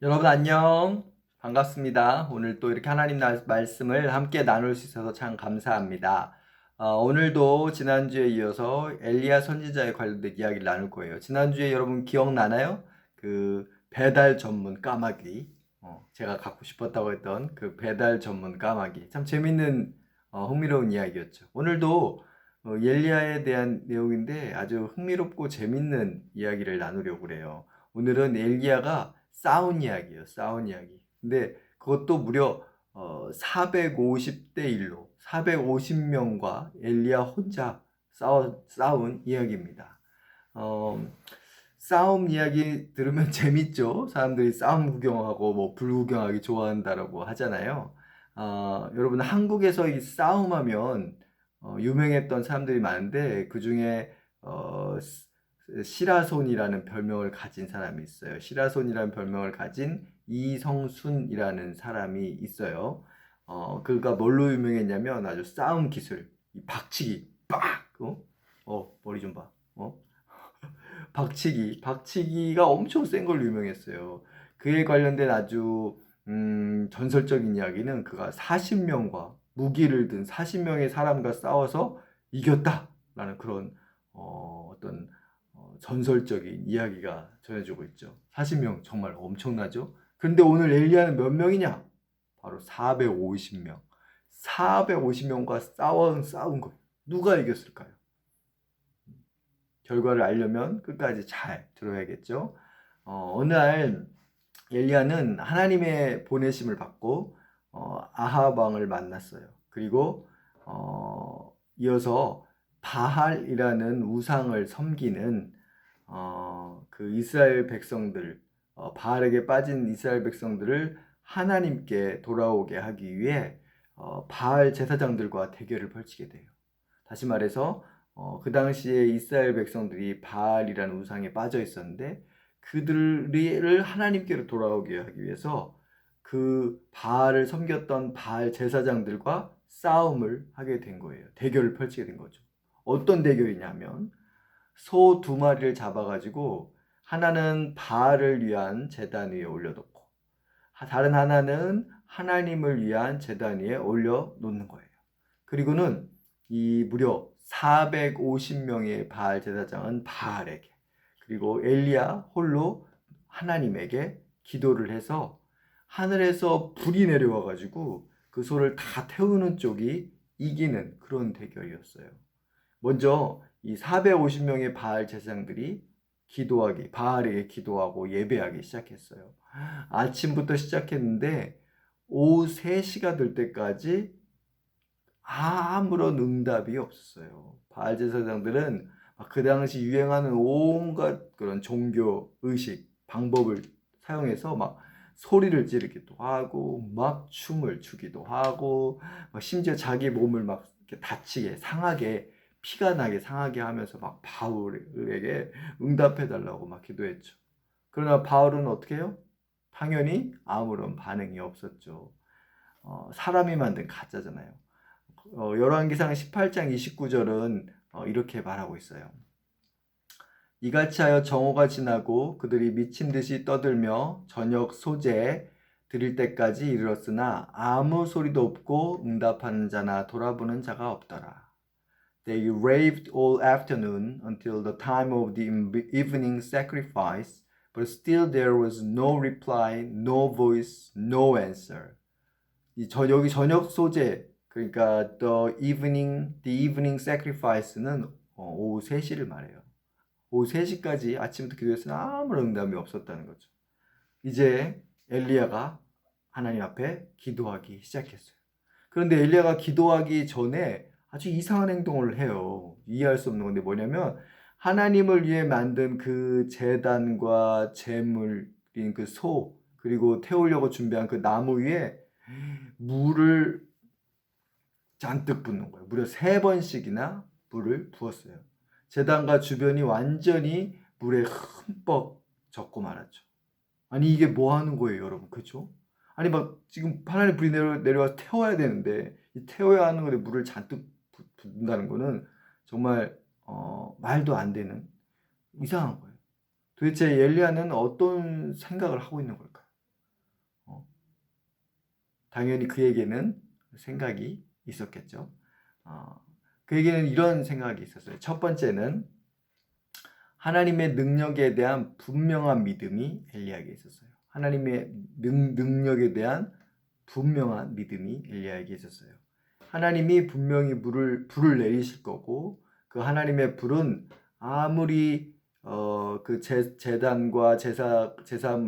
여러분 안녕. 반갑습니다. 오늘 또 이렇게 하나님 말씀을 함께 나눌 수 있어서 참 감사합니다. 오늘도 지난주에 이어서 엘리야 선지자에 관련된 이야기를 나눌 거예요. 지난주에 여러분 기억나나요? 그 배달 전문 까마귀. 제가 갖고 싶었다고 했던 그 배달 전문 까마귀. 참 재밌는 흥미로운 이야기였죠. 오늘도 엘리야에 대한 내용인데 아주 흥미롭고 재밌는 이야기를 나누려고 그래요. 오늘은 엘리야가 싸운 이야기예요. 싸운 이야기. 근데 그것도 무려 450대 1로 450명과 엘리야 혼자 싸운 이야기입니다. 어, 싸움 이야기 들으면 재밌죠. 사람들이 싸움 구경하고 뭐 불구경하기 좋아한다라고 하잖아요. 여러분 한국에서 이 싸움하면 유명했던 사람들이 많은데 그 중에 시라손이라는 별명을 가진 사람이 있어요. 시라손이라는 별명을 가진 이성순이라는 사람이 있어요. 그가 뭘로 유명했냐면 아주 싸움 기술, 이 박치기, 빡! 머리 좀 봐. 박치기가 엄청 센 걸로 유명했어요. 그에 관련된 아주 전설적인 이야기는 그가 40명과 무기를 든 40명의 사람과 싸워서 이겼다라는 그런 어떤 전설적인 이야기가 전해지고 있죠. 40명 정말 엄청나죠? 그런데 오늘 엘리야는 몇 명이냐? 바로 450명. 450명과 싸운 거예요. 누가 이겼을까요? 결과를 알려면 끝까지 잘 들어야겠죠. 어느 날 엘리야는 하나님의 보내심을 받고 아합 왕을 만났어요. 그리고 이어서 바할이라는 우상을 섬기는 그 이스라엘 백성들, 바알에게 빠진 이스라엘 백성들을 하나님께 돌아오게 하기 위해 바알 제사장들과 대결을 펼치게 돼요. 다시 말해서 그 당시에 이스라엘 백성들이 바알이라는 우상에 빠져 있었는데 그들을 하나님께로 돌아오게 하기 위해서 그 바알을 섬겼던 바알 제사장들과 싸움을 하게 된 거예요. 대결을 펼치게 된 거죠. 어떤 대결이냐면 소 두 마리를 잡아가지고 하나는 바알을 위한 제단 위에 올려놓고 다른 하나는 하나님을 위한 제단 위에 올려놓는 거예요. 그리고는 이 무려 450명의 바알 제사장은 바알에게 그리고 엘리야 홀로 하나님에게 기도를 해서 하늘에서 불이 내려와 가지고 그 소를 다 태우는 쪽이 이기는 그런 대결이었어요. 먼저 이 450명의 바알 제사장들이 바알에게 기도하고 예배하기 시작했어요. 아침부터 시작했는데 오후 3시가 될 때까지 아무런 응답이 없었어요. 바알 제사장들은 그 당시 유행하는 온갖 그런 종교 의식 방법을 사용해서 막 소리를 지르기도 하고 막 춤을 추기도 하고 심지어 자기 몸을 막 이렇게 다치게 상하게 피가 나게 상하게 하면서 막 바울에게 응답해 달라고 막 기도했죠. 그러나 바울은 어떻게 해요? 당연히 아무런 반응이 없었죠. 사람이 만든 가짜잖아요. 열왕기상 18장 29절은 이렇게 말하고 있어요. 이같이 하여 정오가 지나고 그들이 미친 듯이 떠들며 저녁 소재에 들일 때까지 이르렀으나 아무 소리도 없고 응답하는 자나 돌아보는 자가 없더라. They raved all afternoon until the time of the evening sacrifice, but still there was no reply, no voice, no answer. 여기 저녁 소재 그러니까 the evening sacrifice는 오후 3시를 말해요. 오후 3시까지 아침부터 기도했으나 아무런 응답이 없었다는 거죠. 이제 엘리야가 하나님 앞에 기도하기 시작했어요. 그런데 엘리야가 기도하기 전에 아주 이상한 행동을 해요. 이해할 수 없는 건데 뭐냐면 하나님을 위해 만든 그 제단과 제물인 그 소 그리고 태우려고 준비한 그 나무 위에 물을 잔뜩 붓는 거예요. 무려 3번씩이나 물을 부었어요. 제단과 주변이 완전히 물에 흠뻑 젖고 말았죠. 아니 이게 뭐 하는 거예요, 여러분? 그렇죠? 아니 막 지금 하나님 불이 내려와서 태워야 되는데 이 태워야 하는 건데 물을 잔뜩 붓는다는 거는 정말 말도 안 되는 이상한 거예요. 도대체 엘리야는 어떤 생각을 하고 있는 걸까요? 어, 당연히 그에게는 생각이 있었겠죠. 그에게는 이런 생각이 있었어요. 첫 번째는 하나님의 능력에 대한 분명한 믿음이 엘리야에게 있었어요. 하나님의 능력에 대한 분명한 믿음이 엘리야에게 있었어요. 하나님이 분명히 불을 내리실 거고 그 하나님의 불은 아무리 그 제단과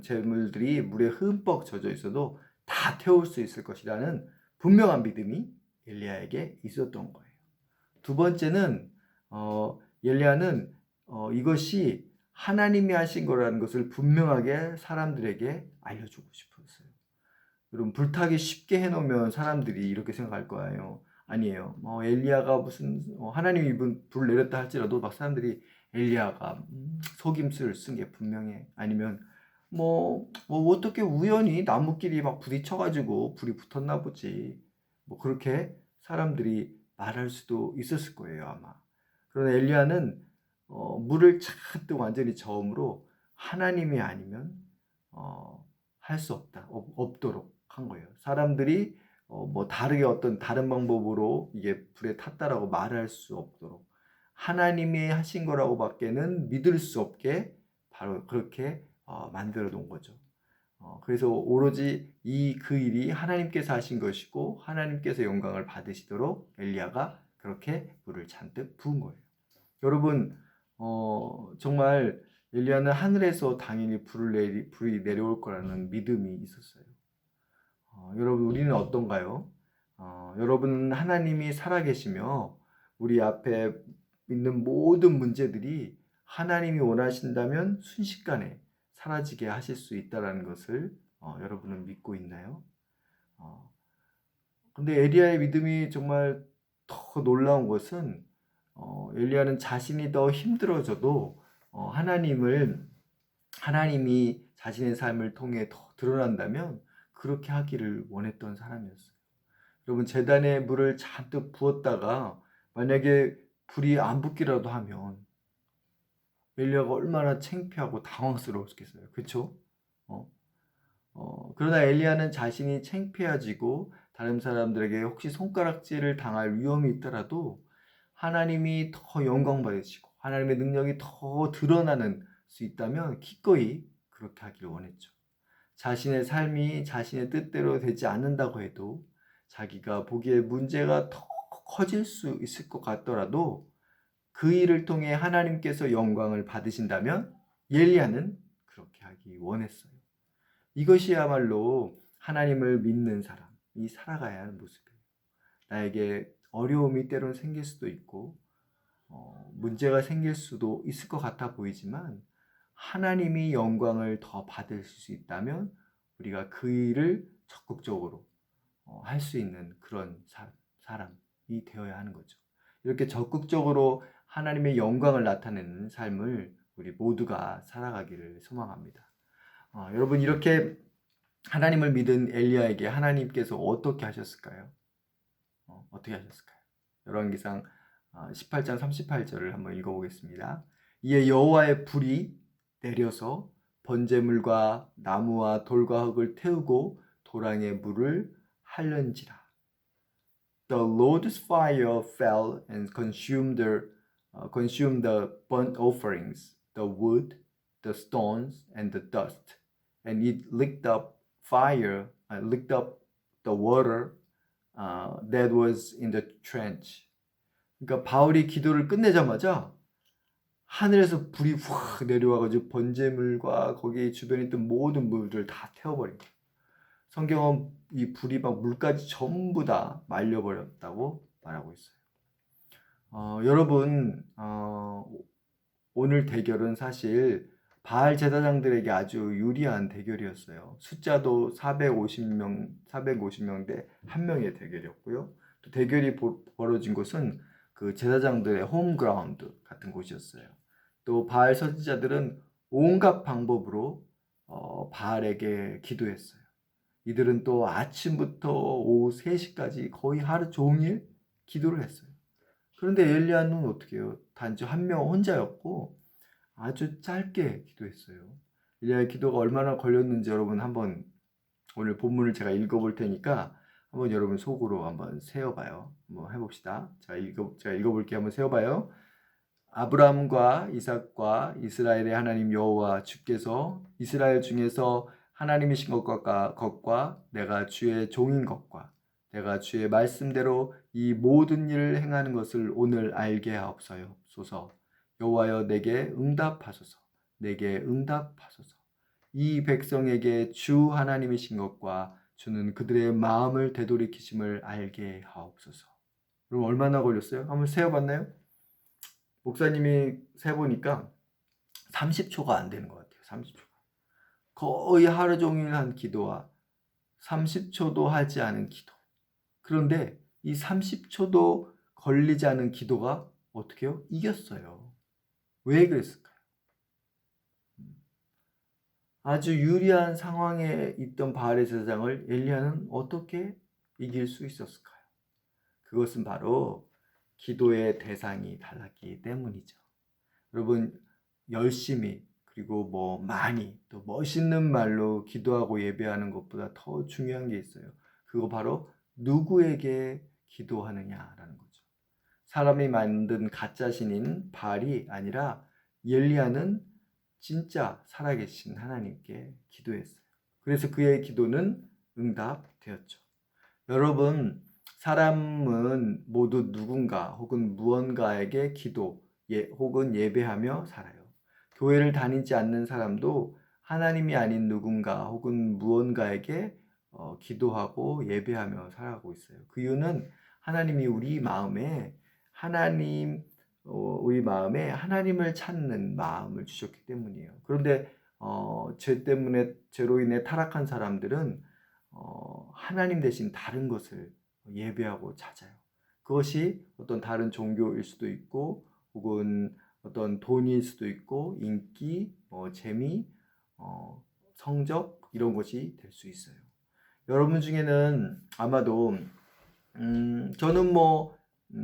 제물들이 물에 흠뻑 젖어 있어도 다 태울 수 있을 것이라는 분명한 믿음이 엘리야에게 있었던 거예요. 두 번째는 엘리야는 이것이 하나님이 하신 거라는 것을 분명하게 사람들에게 알려주고 싶었어요. 여러분 불타기 쉽게 해놓으면 사람들이 이렇게 생각할 거예요. 아니에요. 엘리야가 무슨 하나님이 불 내렸다 할지라도 막 사람들이 엘리야가 속임수를 쓴 게 분명해. 아니면 어떻게 우연히 나무끼리 막 부딪혀가지고 불이 붙었나 보지. 그렇게 사람들이 말할 수도 있었을 거예요 아마. 그러나 엘리야는 물을 잔뜩 완전히 저음으로 하나님이 아니면 할 수 없도록 한 거예요. 사람들이 다르게 어떤 다른 방법으로 이게 불에 탔다라고 말할 수 없도록 하나님이 하신 거라고 밖에는 믿을 수 없게 바로 그렇게 만들어 놓은 거죠. 그래서 오로지 그 일이 하나님께서 하신 것이고 하나님께서 영광을 받으시도록 엘리야가 그렇게 물을 잔뜩 부은 거예요. 여러분 정말 엘리야는 하늘에서 당연히 불이 내려올 거라는 믿음이 있었어요. 여러분 우리는 어떤가요? 여러분 하나님이 살아계시며 우리 앞에 있는 모든 문제들이 하나님이 원하신다면 순식간에 사라지게 하실 수 있다는 것을 여러분은 믿고 있나요? 근데 엘리야의 믿음이 정말 더 놀라운 것은 엘리야는 자신이 더 힘들어져도 하나님이 자신의 삶을 통해 더 드러난다면 그렇게 하기를 원했던 사람이었어요. 여러분 제단에 물을 잔뜩 부었다가 만약에 불이 안 붙기라도 하면 엘리야가 얼마나 창피하고 당황스러웠겠어요. 그렇죠? 그러나 엘리야는 자신이 창피해지고 다른 사람들에게 혹시 손가락질을 당할 위험이 있더라도 하나님이 더 영광 받으시고 하나님의 능력이 더 드러나는 수 있다면 기꺼이 그렇게 하기를 원했죠. 자신의 삶이 자신의 뜻대로 되지 않는다고 해도 자기가 보기에 문제가 더 커질 수 있을 것 같더라도 그 일을 통해 하나님께서 영광을 받으신다면 엘리야는 그렇게 하기 원했어요. 이것이야말로 하나님을 믿는 사람이 살아가야 하는 모습이에요. 나에게 어려움이 때론 생길 수도 있고 문제가 생길 수도 있을 것 같아 보이지만 하나님이 영광을 더 받으실 수 있다면 우리가 그 일을 적극적으로 할 수 있는 그런 사람이 되어야 하는 거죠. 이렇게 적극적으로 하나님의 영광을 나타내는 삶을 우리 모두가 살아가기를 소망합니다. 여러분 이렇게 하나님을 믿은 엘리야에게 하나님께서 어떻게 하셨을까요? 어떻게 하셨을까요? 열왕기상 18장 38절을 한번 읽어보겠습니다. 이에 여호와의 불이 내려서 번제물과 나무와 돌과 흙을 태우고 도랑의 물을 할른지라. The Lord's fire fell and consumed the burnt offerings, the wood, the stones, and the dust, and it licked up the water that was in the trench. 그러니까 바울이 기도를 끝내자마자 하늘에서 불이 확 내려와가지고 번제물과 거기 주변에 있던 모든 물들 다 태워버린 거예요. 성경은 이 불이 막 물까지 전부 다 말려버렸다고 말하고 있어요. 여러분 오늘 대결은 사실 바알 제사장들에게 아주 유리한 대결이었어요. 숫자도 450명 대 1명의 대결이었고요. 또 대결이 벌어진 곳은 그 제사장들의 홈그라운드 같은 곳이었어요. 또 바알 선지자들은 온갖 방법으로 바알에게 기도했어요. 이들은 또 아침부터 오후 3시까지 거의 하루 종일 기도를 했어요. 그런데 엘리야는 어떻게 해요? 단지 한 명 혼자였고 아주 짧게 기도했어요. 엘리야의 기도가 얼마나 걸렸는지 여러분 한번 오늘 본문을 제가 읽어볼 테니까 한번 여러분 속으로 한번 세어봐요. 한번 해봅시다. 제가 읽어볼게요. 한번 세어봐요. 아브라함과 이삭과 이스라엘의 하나님 여호와 주께서 이스라엘 중에서 하나님이신 것과 내가 주의 종인 것과 내가 주의 말씀대로 이 모든 일을 행하는 것을 오늘 알게 하옵소서. 여호와여 내게 응답하소서. 내게 응답하소서. 이 백성에게 주 하나님이신 것과 주는 그들의 마음을 되돌이키심을 알게 하옵소서. 그럼 얼마나 걸렸어요? 한번 세어봤나요? 목사님이 세보니까 30초가 안 되는 것 같아요. 30초가. 거의 하루 종일 한 기도와 30초도 하지 않은 기도. 그런데 이 30초도 걸리지 않은 기도가 어떻게 해요? 이겼어요. 왜 그랬을까요? 아주 유리한 상황에 있던 바알의 제사장을 엘리야는 어떻게 이길 수 있었을까요? 그것은 바로 기도의 대상이 달랐기 때문이죠. 여러분, 열심히 그리고 많이 또 멋있는 말로 기도하고 예배하는 것보다 더 중요한 게 있어요. 그거 바로 누구에게 기도하느냐라는 거죠. 사람이 만든 가짜 신인 바알이 아니라 엘리야는 진짜 살아계신 하나님께 기도했어요. 그래서 그의 기도는 응답되었죠. 여러분, 사람은 모두 누군가 혹은 무언가에게 기도, 혹은 예배하며 살아요. 교회를 다니지 않는 사람도 하나님이 아닌 누군가 혹은 무언가에게 기도하고 예배하며 살아가고 있어요. 그 이유는 하나님이 우리 마음에 하나님을 찾는 마음을 주셨기 때문이에요. 그런데 죄로 인해 타락한 사람들은 하나님 대신 다른 것을 예배하고 찾아요. 그것이 어떤 다른 종교일 수도 있고 혹은 어떤 돈일 수도 있고 인기, 재미, 성적 이런 것이 될 수 있어요. 여러분 중에는 아마도 저는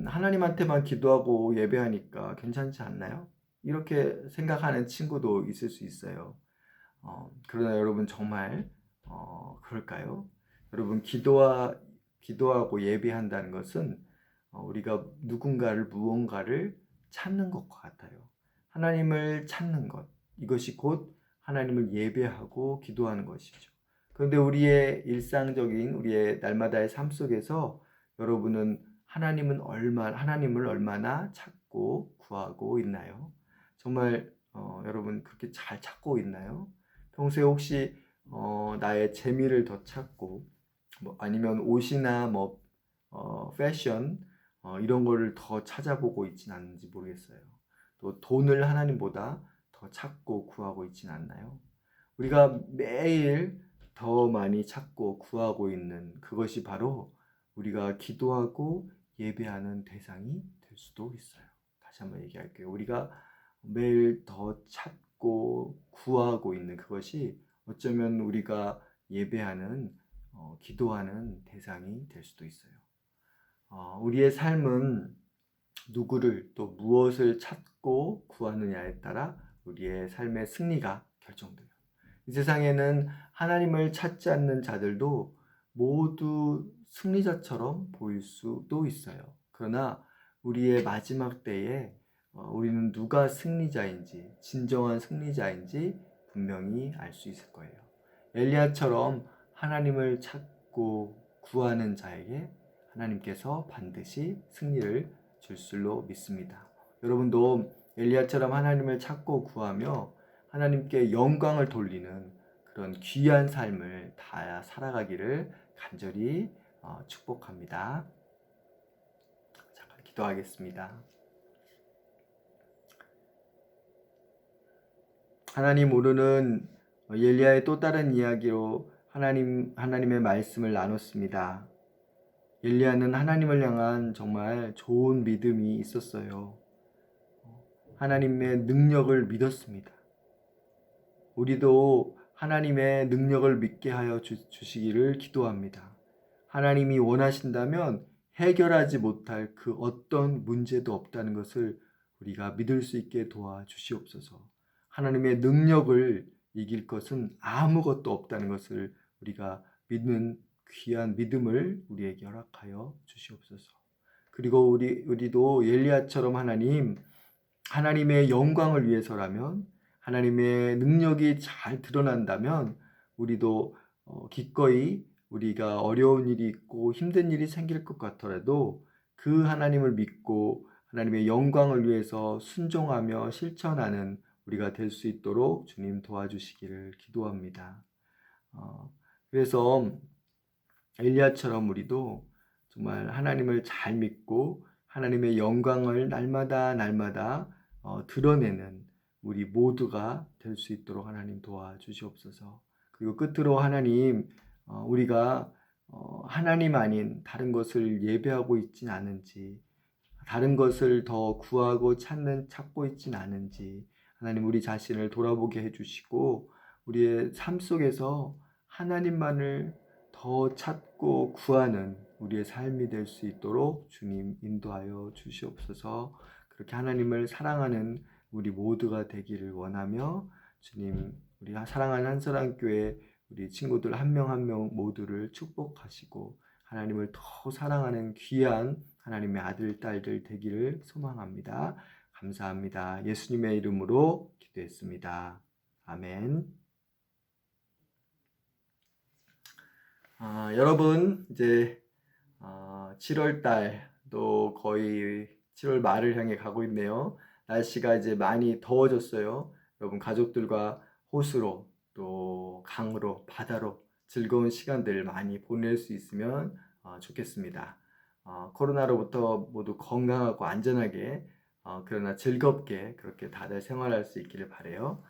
하나님한테만 기도하고 예배하니까 괜찮지 않나요? 이렇게 생각하는 친구도 있을 수 있어요. 그러나 여러분 정말 그럴까요? 여러분 기도하고 예배한다는 것은 우리가 무언가를 찾는 것과 같아요. 하나님을 찾는 것, 이것이 곧 하나님을 예배하고 기도하는 것이죠. 그런데 우리의 날마다의 삶 속에서 여러분은 하나님을 얼마나 찾고 구하고 있나요? 정말 여러분 그렇게 잘 찾고 있나요? 평소에 혹시 나의 재미를 더 찾고 아니면 옷이나 패션 이런 거를 더 찾아보고 있진 않는지 모르겠어요. 또 돈을 하나님보다 더 찾고 구하고 있진 않나요? 우리가 매일 더 많이 찾고 구하고 있는 그것이 바로 우리가 기도하고 예배하는 대상이 될 수도 있어요. 다시 한번 얘기할게요. 우리가 매일 더 찾고 구하고 있는 그것이 어쩌면 우리가 예배하는 기도하는 대상이 될 수도 있어요. 우리의 삶은 누구를 또 무엇을 찾고 구하느냐에 따라 우리의 삶의 승리가 결정돼요. 이 세상에는 하나님을 찾지 않는 자들도 모두 승리자처럼 보일 수도 있어요. 그러나 우리의 마지막 때에 우리는 누가 진정한 승리자인지 분명히 알 수 있을 거예요. 엘리야처럼 하나님을 찾고 구하는 자에게 하나님께서 반드시 승리를 줄 줄로 믿습니다. 여러분도 엘리야처럼 하나님을 찾고 구하며 하나님께 영광을 돌리는 그런 귀한 삶을 다 살아가기를 간절히 축복합니다. 잠깐 기도하겠습니다. 하나님, 오늘은 엘리야의 또 다른 이야기로 하나님의 말씀을 나눴습니다. 엘리야는 하나님을 향한 정말 좋은 믿음이 있었어요. 하나님의 능력을 믿었습니다. 우리도 하나님의 능력을 믿게 하여 주시기를 기도합니다. 하나님이 원하신다면 해결하지 못할 그 어떤 문제도 없다는 것을 우리가 믿을 수 있게 도와주시옵소서. 하나님의 능력을 이길 것은 아무것도 없다는 것을 우리가 믿는 귀한 믿음을 우리에게 허락하여 주시옵소서. 그리고 우리도 엘리야처럼 하나님의 영광을 위해서라면, 하나님의 능력이 잘 드러난다면 우리도 기꺼이 우리가 어려운 일이 있고 힘든 일이 생길 것 같더라도 그 하나님을 믿고 하나님의 영광을 위해서 순종하며 실천하는 우리가 될 수 있도록 주님 도와주시기를 기도합니다. 그래서 엘리야처럼 우리도 정말 하나님을 잘 믿고 하나님의 영광을 날마다 드러내는 우리 모두가 될 수 있도록 하나님 도와주시옵소서. 그리고 끝으로 하나님, 우리가 하나님 아닌 다른 것을 예배하고 있진 않은지, 다른 것을 더 구하고 찾고 있진 않은지 하나님 우리 자신을 돌아보게 해주시고 우리의 삶 속에서 하나님만을 더 찾고 구하는 우리의 삶이 될 수 있도록 주님 인도하여 주시옵소서. 그렇게 하나님을 사랑하는 우리 모두가 되기를 원하며 주님, 우리 사랑하는 한사랑교회 우리 친구들 한 명 한 명 모두를 축복하시고 하나님을 더 사랑하는 귀한 하나님의 아들, 딸들 되기를 소망합니다. 감사합니다. 예수님의 이름으로 기도했습니다. 아멘. 여러분, 이제 7월 달도 거의 7월 말을 향해 가고 있네요. 날씨가 이제 많이 더워졌어요. 여러분, 가족들과 호수로 또 강으로 바다로 즐거운 시간들 많이 보낼 수 있으면 좋겠습니다. 코로나로부터 모두 건강하고 안전하게 그러나 즐겁게 그렇게 다들 생활할 수 있기를 바라요.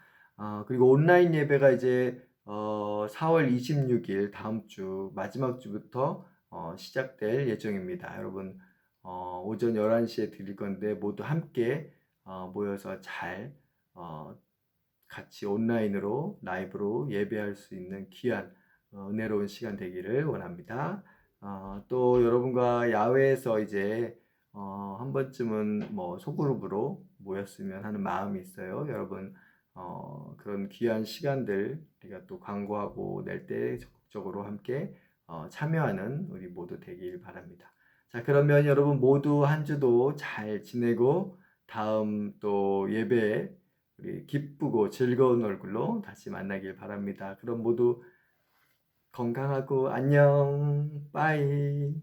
그리고 온라인 예배가 이제 4월 26일 다음 주 마지막 주부터 시작될 예정입니다. 여러분 오전 11시에 드릴 건데 모두 함께 모여서 잘 같이 온라인으로 라이브로 예배할 수 있는 귀한 은혜로운 시간 되기를 원합니다. 또 여러분과 야외에서 이제 한 번쯤은 뭐 소그룹으로 모였으면 하는 마음이 있어요. 여러분 그런 귀한 시간들 우리가 또 광고하고 낼 때 적극적으로 함께 참여하는 우리 모두 되길 바랍니다. 자, 그러면 여러분 모두 한 주도 잘 지내고 다음 또 예배에 우리 기쁘고 즐거운 얼굴로 다시 만나길 바랍니다. 그럼 모두 건강하고 안녕. 빠이.